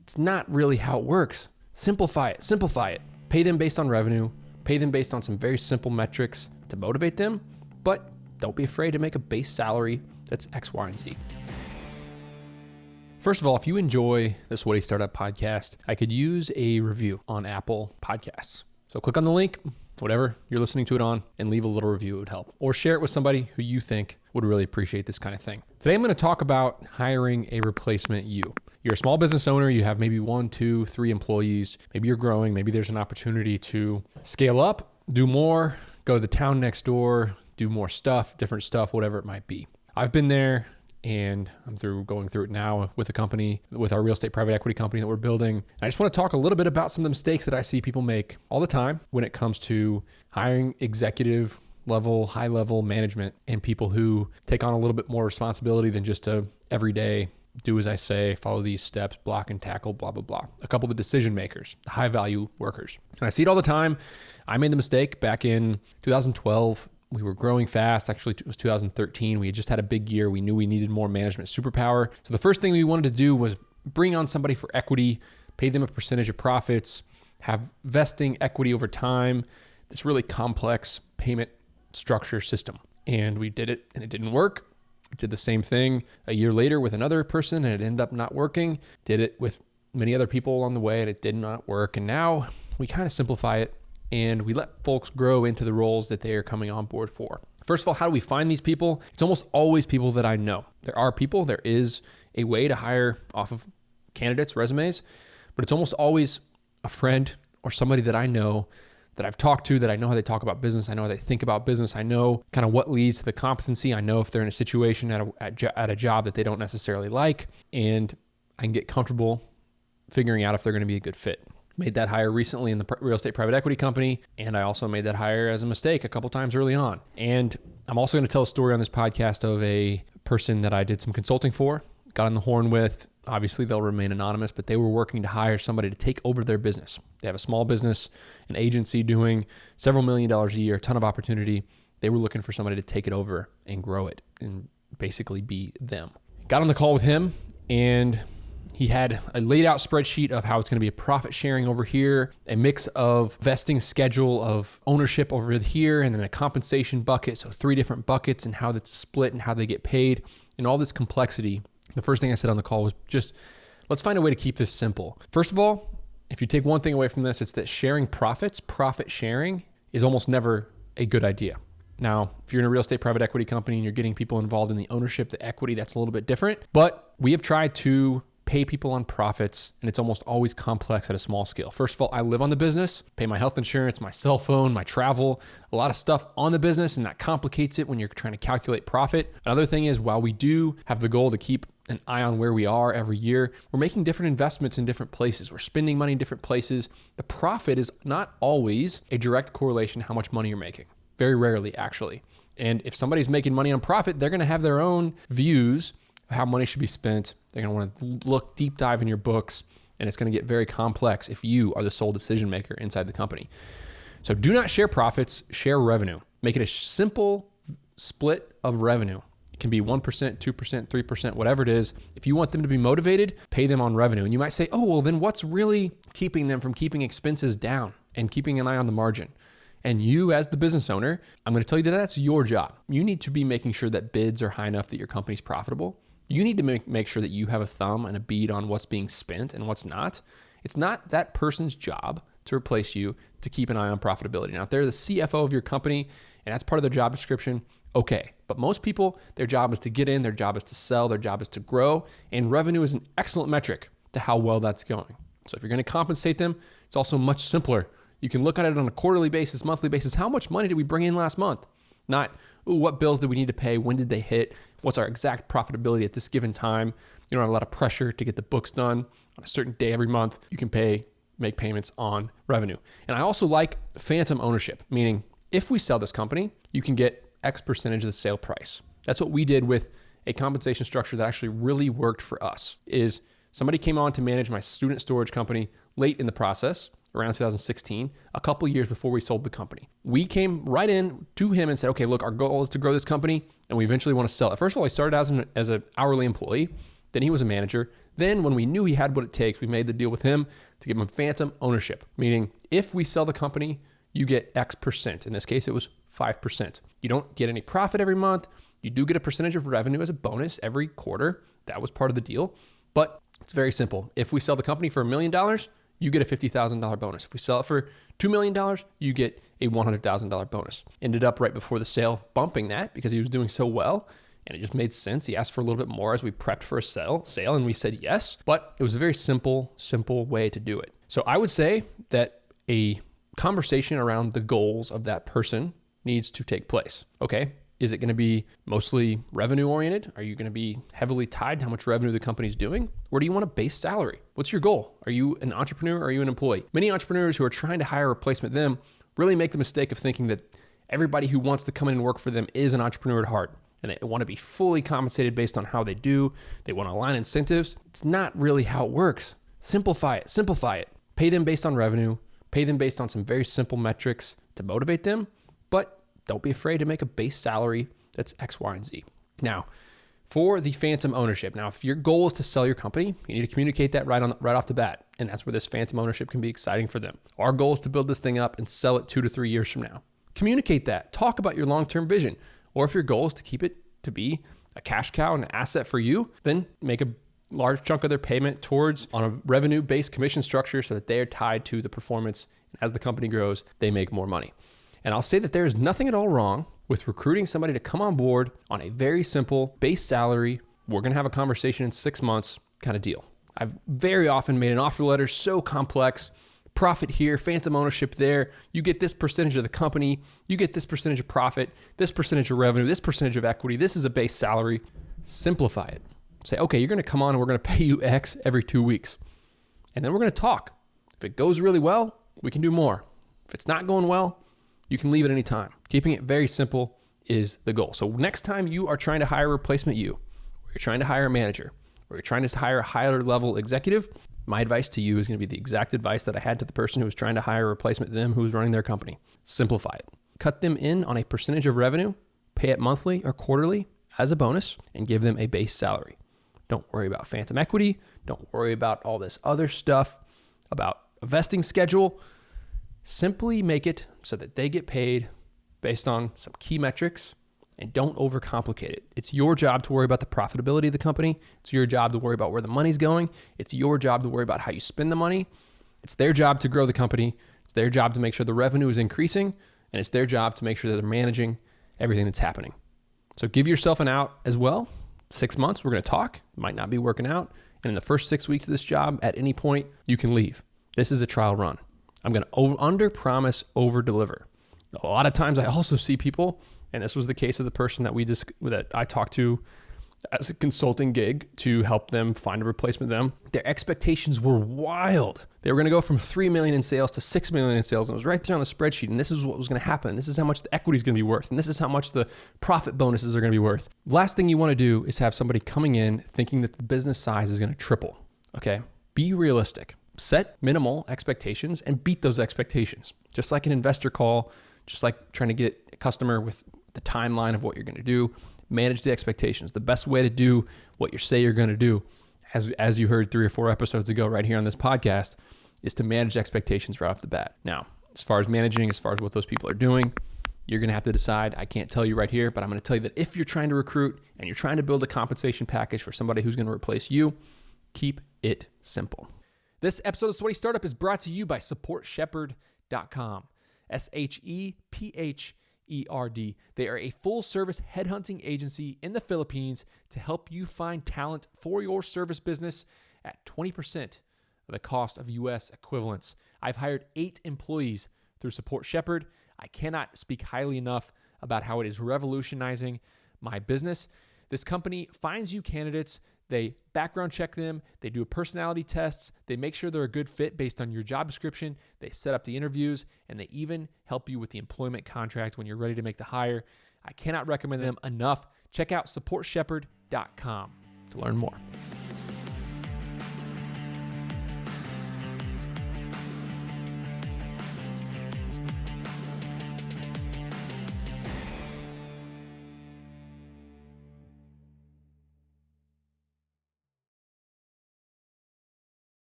It's not really how it works. Simplify it. Pay them based on revenue, pay them based on some very simple metrics to motivate them, but don't be afraid to make a base salary that's X, Y, and Z. First of all, if you enjoy this What a Startup podcast, I could use a review on Apple Podcasts. So click on the link, whatever you're listening to it on, and leave a little review. It would help. Or share it with somebody who you think would really appreciate this kind of thing. Today, I'm going to talk about hiring a replacement you. You're a small business owner. You have maybe 1, 2, 3 employees. Maybe you're growing. Maybe there's an opportunity to scale up, do more, go to the town next door, do more stuff, different stuff, whatever it might be. I've been there. And I'm going through it now with a company, with our real estate private equity company that we're building. And I just want to talk a little bit about some of the mistakes that I see people make all the time when it comes to hiring executive level, high level management and people who take on a little bit more responsibility than just a everyday do as I say, follow these steps, block and tackle, blah, blah, blah. A couple of the decision makers, the high value workers. And I see it all the time. I made the mistake back in 2012. We were growing fast. Actually, it was 2013. We had just had a big year. We knew we needed more management superpower. So the first thing we wanted to do was bring on somebody for equity, pay them a percentage of profits, have vesting equity over time, this really complex payment structure system. And we did it and it didn't work. We did the same thing a year later with another person and it ended up not working. Did it with many other people along the way and it did not work. And now we kind of simplify it. And we let folks grow into the roles that they are coming on board for. First of all, how do we find these people? It's almost always people that I know. There is a way to hire off of candidates' resumes, but it's almost always a friend or somebody that I know, that I've talked to, that I know how they talk about business. I know how they think about business. I know kind of what leads to the competency. I know if they're in a situation at a job that they don't necessarily like, and I can get comfortable figuring out if they're going to be a good fit. Made that hire recently in the real estate private equity company. And I also made that hire as a mistake a couple times early on. And I'm also going to tell a story on this podcast of a person that I did some consulting for, got on the horn with. Obviously, they'll remain anonymous, but they were working to hire somebody to take over their business. They have a small business, an agency doing several $1 million a year, a ton of opportunity. They were looking for somebody to take it over and grow it and basically be them. Got on the call with him and he had a laid out spreadsheet of how it's going to be a profit sharing over here, a mix of vesting schedule of ownership over here, and then a compensation bucket. So 3 different buckets and how that's split and how they get paid and all this complexity. The first thing I said on the call was just, let's find a way to keep this simple. First of all, if you take one thing away from this, it's that sharing profits, profit sharing is almost never a good idea. Now, if you're in a real estate private equity company and you're getting people involved in the ownership, the equity, that's a little bit different. But we have tried to pay people on profits, and it's almost always complex at a small scale. First of all, I live on the business, pay my health insurance, my cell phone, my travel, a lot of stuff on the business, and that complicates it when you're trying to calculate profit. Another thing is, while we do have the goal to keep an eye on where we are every year, we're making different investments in different places. We're spending money in different places. The profit is not always a direct correlation to how much money you're making. Very rarely, actually. And if somebody's making money on profit, they're going to have their own views of how money should be spent. They're going to want to look deep dive in your books, and it's going to get very complex if you are the sole decision maker inside the company. So do not share profits, share revenue. Make it a simple split of revenue. It can be 1%, 2%, 3%, whatever it is. If you want them to be motivated, pay them on revenue. And you might say, oh, well, then what's really keeping them from keeping expenses down and keeping an eye on the margin? And you, as the business owner, I'm going to tell you that that's your job. You need to be making sure that bids are high enough that your company's profitable. You need to make sure that you have a thumb and a bead on what's being spent and what's not. It's not that person's job to replace you to keep an eye on profitability. Now, if they're the CFO of your company and that's part of their job description, okay. But most people, their job is to get in, their job is to sell, their job is to grow, and revenue is an excellent metric to how well that's going. So if you're going to compensate them, it's also much simpler. You can look at it on a quarterly basis, monthly basis. How much money did we bring in last month? Not, ooh, what bills did we need to pay? When did they hit? What's our exact profitability at this given time? You don't have a lot of pressure to get the books done on a certain day every month. You can make payments on revenue. And I also like phantom ownership, meaning if we sell this company, you can get X percentage of the sale price. That's what we did with a compensation structure that actually really worked for us. Is somebody came on to manage my student storage company late in the process, around 2016, a couple years before we sold the company. We came right in to him and said, okay, look, our goal is to grow this company and we eventually want to sell it. First of all, I started as an hourly employee. Then he was a manager. Then when we knew he had what it takes, we made the deal with him to give him phantom ownership, meaning if we sell the company, you get X percent. In this case, it was 5%. You don't get any profit every month. You do get a percentage of revenue as a bonus every quarter. That was part of the deal. But it's very simple. If we sell the company for $1 million, you get a $50,000 bonus. If we sell it for $2 million, you get a $100,000 bonus. Ended up right before the sale bumping that because he was doing so well. And it just made sense. He asked for a little bit more as we prepped for a sale, and we said yes. But it was a very simple way to do it. So I would say that a conversation around the goals of that person needs to take place. Okay, is it going to be mostly revenue oriented? Are you going to be heavily tied to how much revenue the company's doing? Or do you want a base salary? What's your goal? Are you an entrepreneur or are you an employee? Many entrepreneurs who are trying to hire a replacement them really make the mistake of thinking that everybody who wants to come in and work for them is an entrepreneur at heart. And they want to be fully compensated based on how they do. They want to align incentives. It's not really how it works. Simplify it. Pay them based on revenue. Pay them based on some very simple metrics to motivate them. But don't be afraid to make a base salary that's X, Y, and Z. Now, for the phantom ownership. Now, if your goal is to sell your company, you need to communicate that right off the bat. And that's where this phantom ownership can be exciting for them. Our goal is to build this thing up and sell it 2 to 3 years from now. Communicate that. Talk about your long-term vision. Or if your goal is to keep it to be a cash cow and an asset for you, then make a large chunk of their payment towards on a revenue-based commission structure so that they are tied to the performance. And as the company grows, they make more money. And I'll say that there is nothing at all wrong with recruiting somebody to come on board on a very simple base salary. We're going to have a conversation in 6 months kind of deal. I've very often made an offer letter so complex. Profit here, phantom ownership there. You get this percentage of the company. You get this percentage of profit, this percentage of revenue, this percentage of equity. This is a base salary. Simplify it. Say, okay, you're going to come on and we're going to pay you X every 2 weeks. And then we're going to talk. If it goes really well, we can do more. If it's not going well, you can leave at any time. Keeping it very simple is the goal. So next time you are trying to hire a replacement you, or you're trying to hire a manager, or you're trying to hire a higher level executive, my advice to you is going to be the exact advice that I had to the person who was trying to hire a replacement to them who was running their company. Simplify it. Cut them in on a percentage of revenue, pay it monthly or quarterly as a bonus, and give them a base salary. Don't worry about phantom equity. Don't worry about all this other stuff about a vesting schedule. Simply make it so that they get paid based on some key metrics. And don't overcomplicate it. It's your job to worry about the profitability of the company. It's your job to worry about where the money's going. It's your job to worry about how you spend the money. It's their job to grow the company. It's their job to make sure the revenue is increasing. And it's their job to make sure that they're managing everything that's happening. So give yourself an out as well. 6 months, we're going to talk. It might not be working out. And in the first 6 weeks of this job, at any point, you can leave. This is a trial run. I'm going to under promise, over deliver. A lot of times I also see people, and this was the case of the person that I talked to as a consulting gig to help them find a replacement them. Their expectations were wild. They were going to go from 3 million in sales to 6 million in sales. And it was right there on the spreadsheet. And this is what was going to happen. This is how much the equity is going to be worth. And this is how much the profit bonuses are going to be worth. Last thing you want to do is have somebody coming in thinking that the business size is going to triple. Okay. Be realistic. Set minimal expectations and beat those expectations. Just like an investor call, just like trying to get a customer with the timeline of what you're going to do, manage the expectations. The best way to do what you say you're going to do, as you heard 3 or 4 episodes ago right here on this podcast, is to manage expectations right off the bat. Now, as far as what those people are doing, you're going to have to decide. I can't tell you right here, but I'm going to tell you that if you're trying to recruit and you're trying to build a compensation package for somebody who's going to replace you, keep it simple. This episode of Sweaty Startup is brought to you by SupportShepherd.com. SHEPHERD. They are a full-service headhunting agency in the Philippines to help you find talent for your service business at 20% of the cost of U.S. equivalents. I've hired 8 employees through Support Shepherd. I cannot speak highly enough about how it is revolutionizing my business. This company finds you candidates. They background check them. They do personality tests. They make sure they're a good fit based on your job description. They set up the interviews, and they even help you with the employment contract when you're ready to make the hire. I cannot recommend them enough. Check out SupportShepherd.com to learn more.